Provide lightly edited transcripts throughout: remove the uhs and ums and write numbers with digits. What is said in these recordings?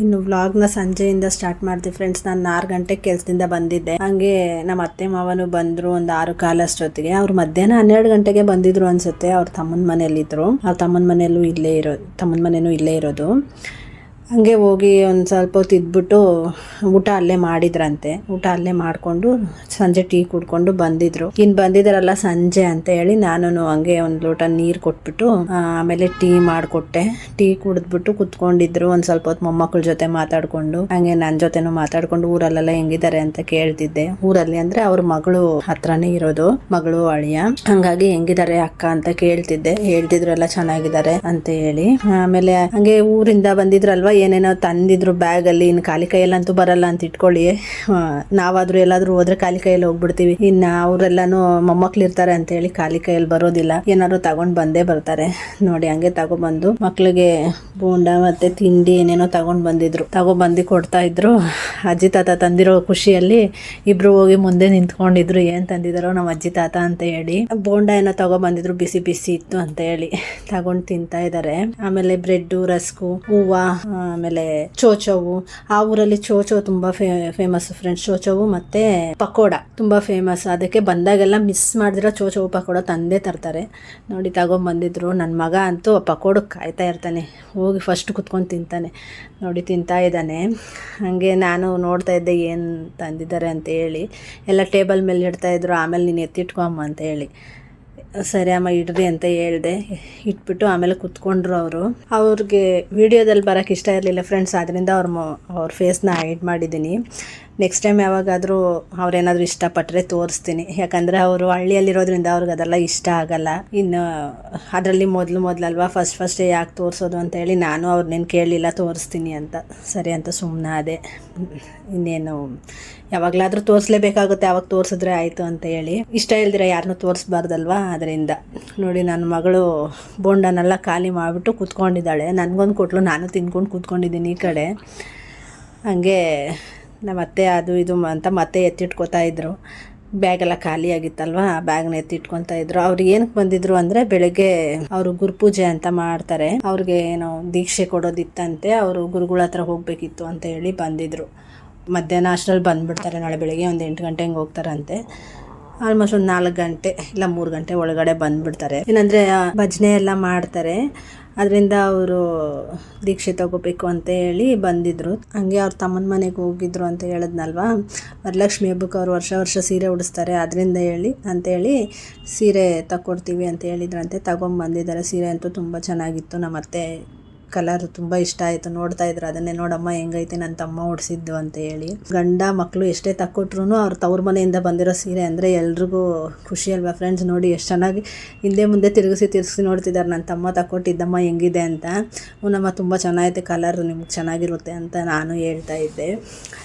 ಇನ್ನು ವ್ಲಾಗ್ನ ಸಂಜೆಯಿಂದ ಸ್ಟಾರ್ಟ್ ಮಾಡ್ತೀವಿ ಫ್ರೆಂಡ್ಸ್. ನಾನು 6 ಗಂಟೆಗೆ ಕೆಲಸದಿಂದ ಬಂದಿದ್ದೆ. ಹಂಗೆ ನಮ್ಮ ಅತ್ತೆ ಮಾವನು ಬಂದ್ರು ಒಂದು 6 ಕಾಲ ಅಷ್ಟೊತ್ತಿಗೆ. ಅವ್ರು ಮಧ್ಯಾಹ್ನ 12 ಗಂಟೆಗೆ ಬಂದಿದ್ರು ಅನ್ಸುತ್ತೆ. ಅವ್ರ ತಮ್ಮನ ಮನೇಲಿದ್ರು. ಅವ್ರ ತಮ್ಮನ ಮನೆಯಲ್ಲೂ ತಮ್ಮನ ಮನೇನೂ ಇಲ್ಲೇ ಇರೋದು. ಹಂಗೆ ಹೋಗಿ ಒಂದು ಸ್ವಲ್ಪ ಹೊತ್ತು ಇದ್ಬಿಟ್ಟು ಊಟ ಅಲ್ಲೇ ಮಾಡಿದ್ರಂತೆ. ಊಟ ಅಲ್ಲೇ ಮಾಡಿಕೊಂಡು ಸಂಜೆ ಟೀ ಕುಡ್ಕೊಂಡು ಬಂದಿದ್ರು. ಇನ್ನು ಬಂದಿದ್ದಾರಲ್ಲ ಸಂಜೆ ಅಂತ ಹೇಳಿ ನಾನು ಹಂಗೆ ಒಂದು ಲೋಟ ನೀರು ಕೊಟ್ಬಿಟ್ಟು ಆಮೇಲೆ ಟೀ ಮಾಡಿಕೊಟ್ಟೆ. ಟೀ ಕುಡಿದ್ಬಿಟ್ಟು ಕುತ್ಕೊಂಡಿದ್ರು. ಒಂದು ಸ್ವಲ್ಪ ಹೊತ್ತು ಮೊಮ್ಮಕ್ಕಳ ಜೊತೆ ಮಾತಾಡ್ಕೊಂಡು ಹಂಗೆ ನನ್ನ ಜೊತೆನೂ ಮಾತಾಡ್ಕೊಂಡು ಊರಲ್ಲೆಲ್ಲ ಹೆಂಗಿದ್ದಾರೆ ಅಂತ ಕೇಳ್ತಿದ್ದೆ. ಊರಲ್ಲಿ ಅಂದ್ರೆ ಅವ್ರ ಮಗಳು ಹತ್ರನೇ ಇರೋದು, ಮಗಳು ಅಳಿಯ. ಹಂಗಾಗಿ ಹೆಂಗಿದ್ದಾರೆ ಅಕ್ಕ ಅಂತ ಕೇಳ್ತಿದ್ದೆ. ಹೇಳ್ತಿದ್ರು ಎಲ್ಲ ಚೆನ್ನಾಗಿದ್ದಾರೆ ಅಂತ ಹೇಳಿ. ಆಮೇಲೆ ಹಂಗೆ ಊರಿಂದ ಬಂದಿದ್ರಲ್ವಾ, ಏನೇನೋ ತಂದಿದ್ರು ಬ್ಯಾಗ್ ಅಲ್ಲಿ. ಇನ್ನು ಖಾಲಿ ಕೈಯಲ್ಲಂತೂ ಬರಲ್ಲ ಅಂತ ಇಟ್ಕೊಳ್ಳಿ. ನಾವಾದ್ರೂ ಎಲ್ಲಾದ್ರೂ ಹೋದ್ರೆ ಖಾಲಿ ಕೈಯಲ್ಲಿ ಹೋಗ್ಬಿಡ್ತೀವಿ. ಇನ್ನ ಅವರೆಲ್ಲಾನು ಮೊಮ್ಮಕ್ಳು ಇರ್ತಾರೆ ಅಂತ ಹೇಳಿ ಖಾಲಿ ಕೈಯಲ್ಲಿ ಬರೋದಿಲ್ಲ. ಏನಾದ್ರು ತಗೊಂಡ್ ಬಂದೇ ಬರ್ತಾರೆ. ನೋಡಿ ಹಂಗೆ ತಗೊಬಂದು ಮಕ್ಳಿಗೆ ಬೋಂಡ ಮತ್ತೆ ತಿಂಡಿ ಏನೇನೋ ತಗೊಂಡ್ಬಂದು ಕೊಡ್ತಾ ಇದ್ರು. ಅಜ್ಜಿ ತಾತ ತಂದಿರೋ ಖುಷಿಯಲ್ಲಿ ಇಬ್ರು ಹೋಗಿ ಮುಂದೆ ನಿಂತ್ಕೊಂಡಿದ್ರು. ಏನ್ ತಂದಿದಾರೋ ನಮ್ಮ ಅಜ್ಜಿ ತಾತ ಅಂತ ಹೇಳಿ. ಬೋಂಡ ಏನೋ ತಗೊಬಂದಿದ್ರು, ಬಿಸಿ ಬಿಸಿ ಇತ್ತು ಅಂತ ಹೇಳಿ ತಗೊಂಡ್ ತಿಂತಾ ಇದಾರೆ. ಆಮೇಲೆ ಬ್ರೆಡ್, ರಸ್ಕು, ಹೂವ, ಆಮೇಲೆ ಚೋಚವು. ಆ ಊರಲ್ಲಿ ಚೋಚೋ ತುಂಬಾ ಫೇಮಸ್ ಫ್ರೆಂಡ್ಸ್. ಚೋಚವು ಮತ್ತೆ ಪಕೋಡ ತುಂಬಾ ಫೇಮಸ್. ಅದಕ್ಕೆ ಬಂದಾಗೆಲ್ಲ ಮಿಸ್ ಮಾಡಿದಿರೋ ಚೋಚವು ಪಕೋಡ ತಂದೇ ತರ್ತಾರೆ. ನೋಡಿ ತಗೊಂಡ್ಬಂದಿದ್ರು. ನನ್ನ ಮಗ ಅಂತೂ ಪಕೋಡಕ್ಕೆ ಕಾಯ್ತಾ ಇರ್ತಾನೆ. ಹೋಗಿ ಫಸ್ಟ್ ಕುತ್ಕೊಂಡು ತಿಂತಾನೆ. ನೋಡಿ ತಿಂತಾ ಇದ್ದಾನೆ. ಹಾಗೆ ನಾನು ನೋಡ್ತಾ ಇದ್ದೆ ಏನು ತಂದಿದ್ದಾರೆ ಅಂತ ಹೇಳಿ. ಎಲ್ಲ ಟೇಬಲ್ ಮೇಲೆ ಇಡ್ತಾ ಇದ್ರು. ಆಮೇಲೆ ನೀನು ಎತ್ತಿಟ್ಕೊಮ್ಮ ಅಂತ ಹೇಳಿ, ಸರಿ ಅಮ್ಮ ಇಡ್ರಿ ಅಂತ ಹೇಳ್ದೆ. ಇಟ್ಬಿಟ್ಟು ಆಮೇಲೆ ಕುತ್ಕೊಂಡ್ರು. ಅವ್ರಿಗೆ ವಿಡಿಯೋದಲ್ಲಿ ಬರೋಕ್ಕೆ ಇಷ್ಟ ಇರಲಿಲ್ಲ ಫ್ರೆಂಡ್ಸ್. ಅದರಿಂದ ಅವ್ರ ಫೇಸ್ನ ಹೈಡ್ ಮಾಡಿದ್ದೀನಿ. ನೆಕ್ಸ್ಟ್ ಟೈಮ್ ಯಾವಾಗಾದರೂ ಅವ್ರೇನಾದರೂ ಇಷ್ಟಪಟ್ಟರೆ ತೋರಿಸ್ತೀನಿ. ಯಾಕಂದರೆ ಅವರು ಹಳ್ಳಿಯಲ್ಲಿರೋದ್ರಿಂದ ಅವ್ರಿಗೆ ಅದೆಲ್ಲ ಇಷ್ಟ ಆಗಲ್ಲ. ಇನ್ನು ಅದರಲ್ಲಿ ಮೊದಲಲ್ವಾ, ಫಸ್ಟ್ ಯಾಕೆ ತೋರಿಸೋದು ಅಂತ ಹೇಳಿ ನಾನು ಅವ್ರನ್ನೇನು ಕೇಳಲಿಲ್ಲ, ತೋರಿಸ್ತೀನಿ ಅಂತ. ಸರಿ ಅಂತ ಸುಮ್ಮನೆ ಅದೇ. ಇನ್ನೇನು ಯಾವಾಗಲಾದರೂ ತೋರಿಸ್ಲೇಬೇಕಾಗುತ್ತೆ, ಅವಾಗ ತೋರಿಸಿದ್ರೆ ಆಯಿತು ಅಂತ ಹೇಳಿ. ಇಷ್ಟ ಇಲ್ದಿರ ಯಾರನ್ನೂ ತೋರಿಸ್ಬಾರ್ದಲ್ವಾ, ಅದರಿಂದ. ನೋಡಿ ನನ್ನ ಮಗಳು ಬೋಂಡನೆಲ್ಲ ಖಾಲಿ ಮಾಡಿಬಿಟ್ಟು ಕೂತ್ಕೊಂಡಿದ್ದಾಳೆ. ನನಗೊಂದು ಕೊಟ್ಟಲು, ನಾನು ತಿನ್ಕೊಂಡು ಕೂತ್ಕೊಂಡಿದ್ದೀನಿ ಈ ಕಡೆ. ಹಾಗೆ ನಮ್ಮ ಅತ್ತೆ ಅದು ಇದು ಅಂತ ಮತ್ತೆ ಎತ್ತಿಟ್ಕೋತಾ ಇದ್ರು. ಬ್ಯಾಗೆಲ್ಲ ಖಾಲಿ ಆಗಿತ್ತಲ್ವ, ಆ ಬ್ಯಾಗ್ನ ಎತ್ತಿಟ್ಕೊತಾ ಇದ್ರು. ಅವ್ರು ಏನಕ್ಕೆ ಬಂದಿದ್ರು ಅಂದರೆ, ಬೆಳಗ್ಗೆ ಅವರು ಗುರುಪೂಜೆ ಅಂತ ಮಾಡ್ತಾರೆ. ಅವ್ರಿಗೆ ಏನೋ ದೀಕ್ಷೆ ಕೊಡೋದಿತ್ತಂತೆ. ಅವರು ಗುರುಗಳ ಹತ್ರ ಹೋಗಬೇಕಿತ್ತು ಅಂತ ಹೇಳಿ ಬಂದಿದ್ರು. ಮಧ್ಯಾಹ್ನ ಅಷ್ಟರಲ್ಲಿ ಬಂದುಬಿಡ್ತಾರೆ. ನಾಳೆ ಬೆಳಗ್ಗೆ ಒಂದು 8 ಗಂಟೆ ಹಂಗೆ ಹೋಗ್ತಾರಂತೆ. ಆಲ್ಮೋಸ್ಟ್ ಒಂದು 4 ಗಂಟೆ ಇಲ್ಲ 3 ಗಂಟೆ ಒಳಗಡೆ ಬಂದುಬಿಡ್ತಾರೆ. ಏನಂದರೆ ಭಜನೆ ಎಲ್ಲ ಮಾಡ್ತಾರೆ. ಅದರಿಂದ ಅವರು ದೀಕ್ಷೆ ತಗೋಬೇಕು ಅಂತ ಹೇಳಿ ಬಂದಿದ್ರು. ಹಂಗೆ ಅವ್ರ ತಮ್ಮನ ಮನೆಗೆ ಹೋಗಿದ್ರು ಅಂತ ಹೇಳಿದ್ನಲ್ವ. ವರಲಕ್ಷ್ಮಿ ಹಬ್ಬಕ್ಕೆ ಅವ್ರು ವರ್ಷ ಸೀರೆ ಉಡಿಸ್ತಾರೆ. ಅದರಿಂದ ಅಂತೇಳಿ ಸೀರೆ ತಗೊಡ್ತೀವಿ ಅಂತ ಹೇಳಿದ್ರಂತೆ. ತಗೊಂಬಂದಿದ್ದಾರೆ. ಸೀರೆ ಅಂತೂ ತುಂಬ ಚೆನ್ನಾಗಿತ್ತು. ನಮ್ಮ ಅತ್ತೆ ಕಲರ್ ತುಂಬ ಇಷ್ಟ ಆಯಿತು. ನೋಡ್ತಾ ಇದ್ರು ಅದನ್ನೇ, ನೋಡಮ್ಮ ಹೆಂಗೈತೆ ನನ್ನ ತಮ್ಮ ಉಡಿಸಿದ್ದು ಅಂತ ಹೇಳಿ. ಗಂಡ ಮಕ್ಕಳು ಎಷ್ಟೇ ತಕ್ಕೊಟ್ರು ಅವ್ರ ತವ್ರ ಮನೆಯಿಂದ ಬಂದಿರೋ ಸೀರೆ ಅಂದರೆ ಎಲ್ರಿಗೂ ಖುಷಿ ಅಲ್ವಾ ಫ್ರೆಂಡ್ಸ್. ನೋಡಿ ಎಷ್ಟು ಚೆನ್ನಾಗಿ ಹಿಂದೆ ಮುಂದೆ ತಿರುಗಿಸಿ ನೋಡ್ತಿದ್ದಾರೆ. ನನ್ನ ತಮ್ಮ ತಕ್ಕೊಟ್ಟಿದ್ದಮ್ಮ ಹೆಂಗಿದೆ ಅಂತ. ನಮ್ಮ ತುಂಬ ಚೆನ್ನಾಗೈತೆ ಕಲರ್, ನಿಮ್ಗೆ ಚೆನ್ನಾಗಿರುತ್ತೆ ಅಂತ ನಾನು ಹೇಳ್ತಾ ಇದ್ದೆ.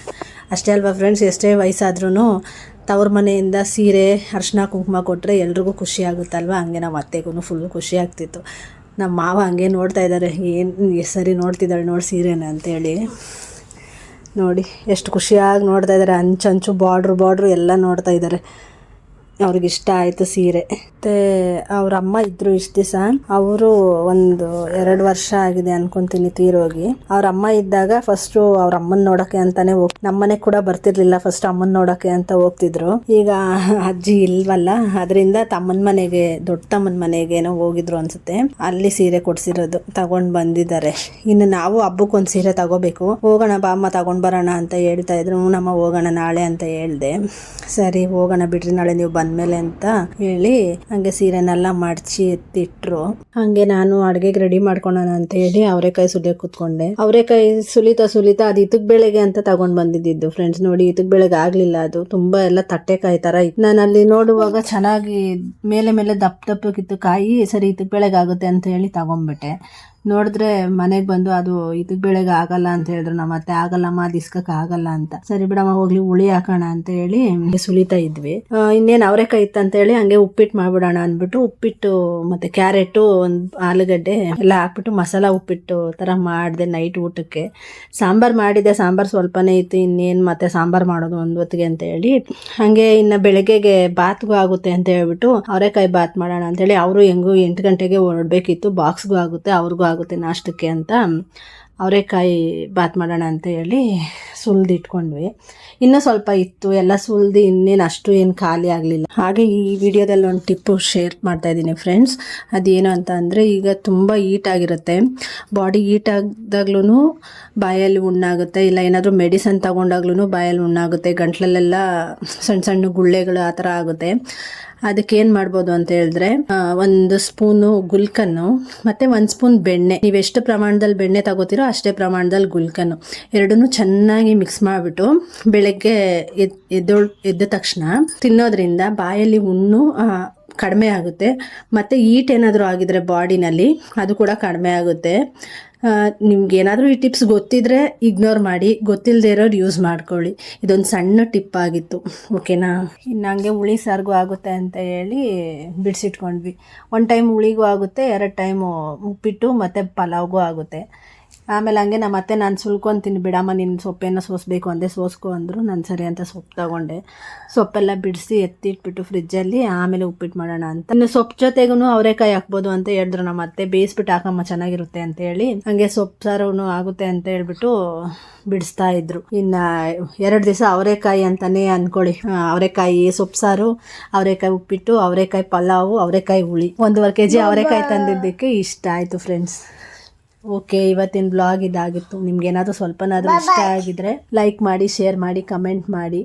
ಅಷ್ಟೇ ಅಲ್ವಾ ಫ್ರೆಂಡ್ಸ್, ಎಷ್ಟೇ ವಯಸ್ಸಾದ್ರೂ ತವ್ರ ಮನೆಯಿಂದ ಸೀರೆ, ಅರ್ಶಿನ ಕುಂಕುಮ ಕೊಟ್ಟರೆ ಎಲ್ರಿಗೂ ಖುಷಿ ಆಗುತ್ತಲ್ವ. ಹಂಗೆ ನಮ್ಮ ಅತ್ತೆಗೂ ಫುಲ್ ಖುಷಿ ಆಗ್ತಿತ್ತು. ನಮ್ಮ ಮಾವ ಹಂಗೆ ನೋಡ್ತಾ ಇದ್ದಾರೆ, ಏನು ಸರಿ ನೋಡ್ತಿದ್ದಾಳೆ ನೋಡಿ ಸೀರೆನ ಅಂತೇಳಿ. ನೋಡಿ ಎಷ್ಟು ಖುಷಿಯಾಗಿ ನೋಡ್ತಾ ಇದ್ದಾರೆ. ಅಂಚು ಬಾರ್ಡ್ರು ಎಲ್ಲ ನೋಡ್ತಾ ಇದ್ದಾರೆ. ಅವ್ರಿಗೆ ಇಷ್ಟ ಆಯಿತು ಸೀರೆ. ಮತ್ತು ಅವ್ರ ಅಮ್ಮ ಇದ್ದರು ಇಷ್ಟು ದಿವಸ. ಅವರು ಒಂದು 2 ವರ್ಷ ಆಗಿದೆ ಅನ್ಕೊತೀನಿ ತೀರೋಗಿ. ಅವ್ರ ಅಮ್ಮ ಇದ್ದಾಗ ಫಸ್ಟು ಅವ್ರ ಅಮ್ಮನ ನೋಡೋಕ್ಕೆ ಅಂತಾನೆ ನಮ್ಮನೆಗೆ ಕೂಡ ಬರ್ತಿರ್ಲಿಲ್ಲ. ಫಸ್ಟ್ ಅಮ್ಮನ ನೋಡೋಕ್ಕೆ ಅಂತ ಹೋಗ್ತಿದ್ರು. ಈಗ ಅಜ್ಜಿ ಇಲ್ವಲ್ಲ, ಅದರಿಂದ ತಮ್ಮನ ಮನೆಗೆ, ದೊಡ್ಡ ತಮ್ಮನ ಮನೆಗೇನೋ ಹೋಗಿದ್ರು ಅನ್ಸುತ್ತೆ. ಅಲ್ಲಿ ಸೀರೆ ಕೊಡ್ಸಿರೋದು ತಗೊಂಡು ಬಂದಿದ್ದಾರೆ. ಇನ್ನು ನಾವು ಹಬ್ಬಕ್ಕೊಂದು ಸೀರೆ ತಗೋಬೇಕು. ಹೋಗೋಣ ಬಾ ಅಮ್ಮ ತಗೊಂಡು ಬರೋಣ ಅಂತ ಹೇಳ್ತಾ ಇದ್ರು. ನಮ್ಮ ಹೋಗೋಣ ನಾಳೆ ಅಂತ ಹೇಳ್ದೆ. ಸರಿ ಹೋಗೋಣ ಬಿಡ್ರಿ ನಾಳೆ ನೀವು ಬಂದ್ಮೇಲೆ ಅಂತ ಹೇಳಿ ಹಂಗೆ ಸೀರೆನೆಲ್ಲ ಮಡಚಿ ಎತ್ತಿಟ್ರು. ಹಂಗೆ ನಾನು ಅಡುಗೆಗೆ ರೆಡಿ ಮಾಡ್ಕೊಳೋಣ ಅಂತ ಹೇಳಿ ಅವರೆಕಾಯಿ ಸುಲಿಯಕ್ಕೆ ಕೂತ್ಕೊಂಡೆ. ಅವರೆಕಾಯಿ ಸುಲಿತಾ ಅದು ಇತಕ್ ಬೇಳೆಗೆ ಅಂತ ತಗೊಂಡ್ ಬಂದಿದ್ದು ಫ್ರೆಂಡ್ಸ್. ನೋಡಿ ಇತಕ್ ಬೇಳೆಗೆ ಆಗ್ಲಿಲ್ಲ, ಅದು ತುಂಬಾ ಎಲ್ಲ ತಟ್ಟೆಕಾಯಿ ತರ ಇತ್ತು. ನಾನು ಅಲ್ಲಿ ನೋಡುವಾಗ ಚೆನ್ನಾಗಿ ಮೇಲೆ ದಪ್ಪಕ್ಕಿತ್ತು ಕಾಯಿ. ಸರಿ ಇತಕ್ ಬೇಳೆಗೆ ಆಗುತ್ತೆ ಅಂತ ಹೇಳಿ ತಗೊಂಡ್ಬಿಟ್ಟೆ. ನೋಡಿದ್ರೆ ಮನೆಗೆ ಬಂದು ಅದು ಇದಕ್ಕೆ ಬೆಳೆಗೆ ಆಗಲ್ಲ ಅಂತ ಹೇಳಿದ್ರು. ನಮ್ಮ ಅತ್ತೆ ಆಗಲ್ಲಮ್ಮ, ಅದು ಇಸ್ಕಕ್ಕೆ ಆಗಲ್ಲ ಅಂತ. ಸರಿ ಬಿಡಮ್ಮ ಹೋಗ್ಲಿ ಹುಳಿ ಹಾಕೋಣ ಅಂತ ಹೇಳಿ ಸುಲಿತಾ ಇದ್ವಿ. ಇನ್ನೇನು ಅವರೆಕಾಯಿ ಇತ್ತು ಅಂತ ಹೇಳಿ ಹಂಗೆ ಉಪ್ಪಿಟ್ಟು ಮಾಡ್ಬಿಡೋಣ ಅಂದ್ಬಿಟ್ಟು ಉಪ್ಪಿಟ್ಟು ಮತ್ತೆ ಕ್ಯಾರೆಟು, ಒಂದು ಆಲೂಗಡ್ಡೆ ಎಲ್ಲ ಹಾಕ್ಬಿಟ್ಟು ಮಸಾಲ ಉಪ್ಪಿಟ್ಟು ಥರ ಮಾಡಿದೆ ನೈಟ್ ಊಟಕ್ಕೆ. ಸಾಂಬಾರು ಮಾಡಿದೆ, ಸಾಂಬಾರು ಸ್ವಲ್ಪನೇ ಇತ್ತು. ಇನ್ನೇನು ಮತ್ತೆ ಸಾಂಬಾರು ಮಾಡೋದು ಒಂದು ಹೊತ್ತಿಗೆ ಅಂತ ಹೇಳಿ ಹಾಗೆ ಇನ್ನು ಬೆಳಗ್ಗೆಗೆ ಬಾತ್ಗೂ ಆಗುತ್ತೆ ಅಂತ ಹೇಳ್ಬಿಟ್ಟು ಅವರೆಕಾಯಿ ಬಾತ್ ಮಾಡೋಣ ಅಂತೇಳಿ. ಅವರು ಹೆಂಗೂ 8 ಗಂಟೆಗೆ ಹೊರಡಬೇಕಿತ್ತು. ಬಾಕ್ಸ್ಗೂ ಆಗುತ್ತೆ, ಅವ್ರಿಗೂ ಆಗುತ್ತೆ ನಾಷ್ಟಕ್ಕೆ ಅಂತ ಅವರೆಕಾಯಿ ಬಾತ್ ಮಾಡೋಣ ಅಂತ ಹೇಳಿ ಸುಲಿದಿಟ್ಕೊಂಡ್ವಿ. ಇನ್ನೂ ಸ್ವಲ್ಪ ಇತ್ತು, ಎಲ್ಲ ಸುಲಿದು ಇನ್ನೇನು ಅಷ್ಟು ಏನು ಖಾಲಿ ಆಗಲಿಲ್ಲ. ಹಾಗೆ ಈ ವಿಡಿಯೋದಲ್ಲಿ ಒಂದು ಟಿಪ್ಪು ಶೇರ್ ಮಾಡ್ತಾ ಇದ್ದೀನಿ ಫ್ರೆಂಡ್ಸ್. ಅದೇನು ಅಂತ ಅಂದರೆ, ಈಗ ತುಂಬ ಹೀಟ್ ಆಗಿರುತ್ತೆ, ಬಾಡಿ ಹೀಟ್ ಆಗಿದಾಗ್ಲೂ ಬಾಯಲ್ಲಿ ಹುಣ್ಣಾಗುತ್ತೆ, ಇಲ್ಲ ಏನಾದರೂ ಮೆಡಿಸನ್ ತೊಗೊಂಡಾಗ್ಲೂ ಬಾಯಲ್ಲಿ ಹುಣ್ಣಾಗುತ್ತೆ, ಗಂಟ್ಲಲ್ಲೆಲ್ಲ ಸಣ್ಣ ಸಣ್ಣ ಗುಳ್ಳೆಗಳು ಆ ಥರ ಆಗುತ್ತೆ. ಅದಕ್ಕೆ ಏನು ಮಾಡ್ಬೋದು ಅಂತ ಹೇಳಿದ್ರೆ, 1 ಸ್ಪೂನು ಗುಲ್ಕನ್ನು ಮತ್ತು 1 ಸ್ಪೂನ್ ಬೆಣ್ಣೆ, ನೀವು ಎಷ್ಟು ಪ್ರಮಾಣದಲ್ಲಿ ಬೆಣ್ಣೆ ತಗೋತೀರೋ ಅಷ್ಟೇ ಪ್ರಮಾಣದಲ್ಲಿ ಗುಲ್ಕನ್ನು ಎರಡನ್ನೂ ಚೆನ್ನಾಗಿ ಮಿಕ್ಸ್ ಮಾಡಿಬಿಟ್ಟು ಬೆಳಗ್ಗೆ ಎದ್ದ ತಕ್ಷಣ ತಿನ್ನೋದ್ರಿಂದ ಬಾಯಲ್ಲಿ ಹುಣ್ಣು ಕಡಿಮೆ ಆಗುತ್ತೆ. ಮತ್ತು ಹೀಟ್ ಏನಾದರೂ ಆಗಿದ್ರೆ ಬಾಡಿನಲ್ಲಿ ಅದು ಕೂಡ ಕಡಿಮೆ ಆಗುತ್ತೆ. ನಿಮ್ಗೆ ಏನಾದರೂ ಈ ಟಿಪ್ಸ್ ಗೊತ್ತಿದ್ರೆ ಇಗ್ನೋರ್ ಮಾಡಿ, ಗೊತ್ತಿಲ್ಲದೆ ಇರೋರು ಯೂಸ್ ಮಾಡ್ಕೊಳ್ಳಿ. ಇದೊಂದು ಸಣ್ಣ ಟಿಪ್ ಆಗಿತ್ತು, ಓಕೆನಾ. ಇನ್ನು ಹಂಗೆ ಹುಳಿ ಸಾರಿಗೂ ಆಗುತ್ತೆ ಅಂತ ಹೇಳಿ ಬಿಡಿಸಿಟ್ಕೊಂಡ್ವಿ. 1 ಟೈಮ್ ಹುಳಿಗೂ ಆಗುತ್ತೆ, 2 ಟೈಮು ಉಪ್ಪಿಟ್ಟು ಮತ್ತು ಪಲಾವ್ಗೂ ಆಗುತ್ತೆ. ಆಮೇಲೆ ಹಂಗೆ ನಮ್ಮ ಅತ್ತೆ, ನಾನು ಸುಲ್ಕೊತೀನಿ ಬಿಡಮ್ಮ, ನಿನ್ನ ಸೊಪ್ಪೇನೋ ಸೋಸಬೇಕು ಅಂದೆ, ಸೋಸ್ಕೊ ಅಂದರು. ನಾನು ಸರಿ ಅಂತ ಸೊಪ್ಪು ತಗೊಂಡೆ, ಸೊಪ್ಪೆಲ್ಲ ಬಿಡಿಸಿ ಎತ್ತಿಟ್ಬಿಟ್ಟು ಫ್ರಿಜ್ಜಲ್ಲಿ, ಆಮೇಲೆ ಉಪ್ಪಿಟ್ಟು ಮಾಡೋಣ ಅಂತ. ಇನ್ನು ಸೊಪ್ಪು ಜೊತೆಗೂ ಅವರೆಕಾಯಿ ಹಾಕ್ಬೋದು ಅಂತ ಹೇಳಿದ್ರು ನಮ್ಮ ಅತ್ತೆ. ಬೇಯಿಸ್ಬಿಟ್ಟು ಹಾಕಮ್ಮ ಚೆನ್ನಾಗಿರುತ್ತೆ ಅಂತ ಹೇಳಿ, ಹಂಗೆ ಸೊಪ್ಪು ಸಾರು ಆಗುತ್ತೆ ಅಂತ ಹೇಳ್ಬಿಟ್ಟು ಬಿಡಿಸ್ತಾ ಇದ್ರು. ಇನ್ನು 2 ದಿವಸ ಅವರೆಕಾಯಿ ಅಂತಲೇ ಅಂದ್ಕೊಳ್ಳಿ. ಅವರೆಕಾಯಿ ಸೊಪ್ಪು ಸಾರು, ಅವರೆಕಾಯಿ ಉಪ್ಪಿಟ್ಟು, ಅವರೆಕಾಯಿ ಪಲಾವು, ಅವರೆಕಾಯಿ ಹುಳಿ. 1.5 kg ಅವರೆಕಾಯಿ ತಂದಿದ್ದಕ್ಕೆ ಇಷ್ಟ ಆಯಿತು ಫ್ರೆಂಡ್ಸ್. ಓಕೆ, ಇವತ್ತಿನ ಬ್ಲಾಗ್ ಇದಾಗಿತ್ತು. ನಿಮ್ಗೇನಾದರೂ ಸ್ವಲ್ಪನಾದರೂ ಇಷ್ಟ ಆಗಿದ್ರೆ ಲೈಕ್ ಮಾಡಿ, ಶೇರ್ ಮಾಡಿ, ಕಮೆಂಟ್ ಮಾಡಿ.